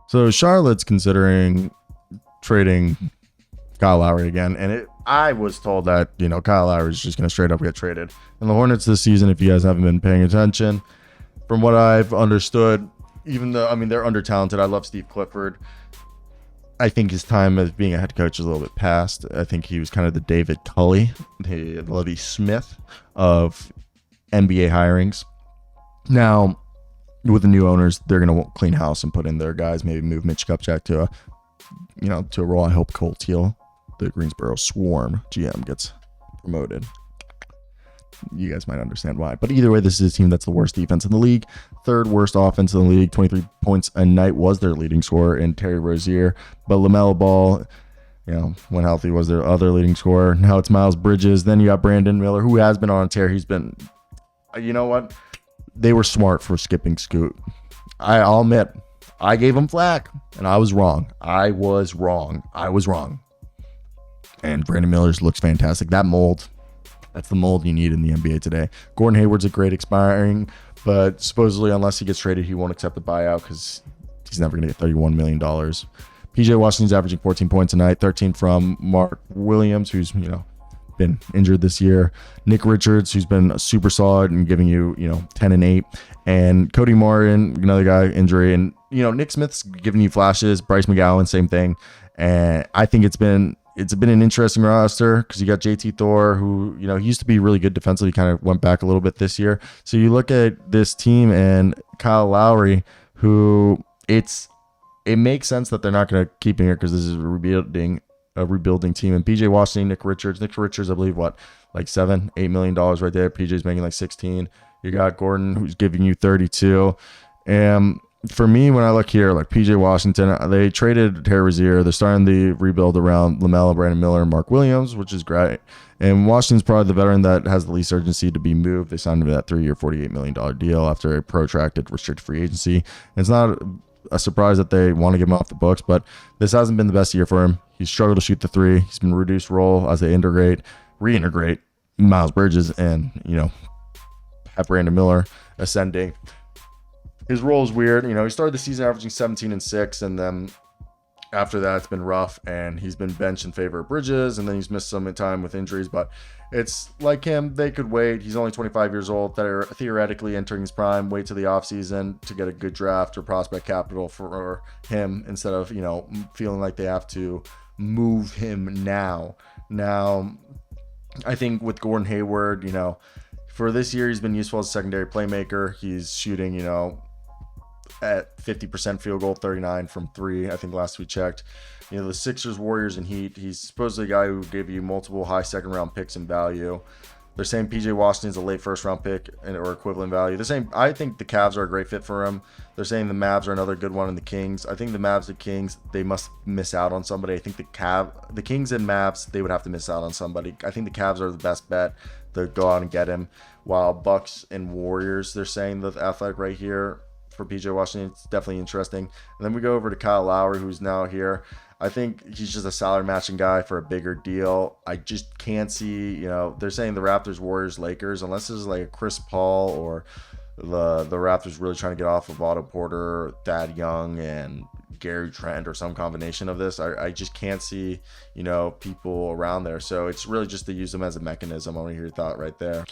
So Charlotte's considering trading Kyle Lowry again, and I was told that Kyle Lowry is just going to straight up get traded. And the Hornets this season, if you guys haven't been paying attention, from what I've understood, even though they're under talented, I love Steve Clifford. I think his time as being a head coach is a little bit past. I think he was kind of the David Culley, the Lovie Smith of NBA hirings. Now, with the new owners, they're going to clean house and put in their guys, maybe move Mitch Kupchak to a role. I hope Cole Teal, the Greensboro Swarm GM, gets promoted. You guys might understand why. But either way, this is a team that's the worst defense in the league, third worst offense in the league. 23 points a night was their leading scorer in Terry Rozier. But LaMelo Ball, when healthy, was their other leading scorer. Now it's Miles Bridges. Then you got Brandon Miller, who has been on a tear. He's been, you know what? They were smart for skipping Scoot. I'll admit, I gave him flack, and I was wrong. I was wrong. And Brandon Miller's looks fantastic. That mold, that's the mold you need in the NBA today. Gordon Hayward's a great expiring, but supposedly unless he gets traded, he won't accept the buyout because he's never going to get $31 million. PJ Washington's averaging 14 points a night, 13 from Mark Williams, who's, been injured this year. Nick Richards, who's been super solid and giving you, 10 and 8. And Cody Martin, another guy, injury. And, Nick Smith's giving you flashes. Bryce McGowan, same thing. And I think it's been an interesting roster because you got JT Thor, who, he used to be really good defensively, kind of went back a little bit this year. So you look at this team and Kyle Lowry, who it makes sense that they're not going to keep him here because this is a rebuilding team. And PJ Washington, Nick Richards, I believe like $7-8 million right there. PJ's making like 16. You got Gordon, who's giving you 32. And for me, when I look here, like PJ Washington, they traded Terry Rozier. They're starting the rebuild around LaMelo, Brandon Miller, and Mark Williams, which is great. And Washington's probably the veteran that has the least urgency to be moved. They signed him to that 3-year, $48 million deal after a protracted restricted free agency. And it's not a surprise that they want to get him off the books, but this hasn't been the best year for him. He's struggled to shoot the three. He's been reduced role as they reintegrate Miles Bridges and, have Brandon Miller ascending. His role is weird. He started the season averaging 17 and 6, and then after that, it's been rough, and he's been benched in favor of Bridges, and then he's missed some time with injuries, but it's like him. They could wait. He's only 25 years old. They're theoretically entering his prime. Wait till the offseason to get a good draft or prospect capital for him instead of, feeling like they have to move him now. Now, I think with Gordon Hayward, for this year, he's been useful as a secondary playmaker. He's shooting, at 50% field goal, 39 from 3, I think last we checked. The Sixers, Warriors, and Heat, he's supposedly a guy who gave you multiple high second-round picks in value. They're saying PJ Washington's a late first-round pick or equivalent value. They're saying, I think the Cavs are a great fit for him. They're saying the Mavs are another good one, and the Kings. I think the Mavs and Kings, they must miss out on somebody. I think the Kings and Mavs, they would have to miss out on somebody. I think the Cavs are the best bet to go out and get him, while Bucks and Warriors, they're saying the Athletic right here, for PJ Washington, it's definitely interesting. And then we go over to Kyle Lowry, who's now here. I think he's just a salary matching guy for a bigger deal. I just can't see, they're saying the Raptors, Warriors, Lakers, unless it's like a Chris Paul or the Raptors really trying to get off of Otto Porter, Thad Young, and Gary Trent or some combination of this. I just can't see, people around there. So it's really just to use them as a mechanism. I want to hear your thought right there.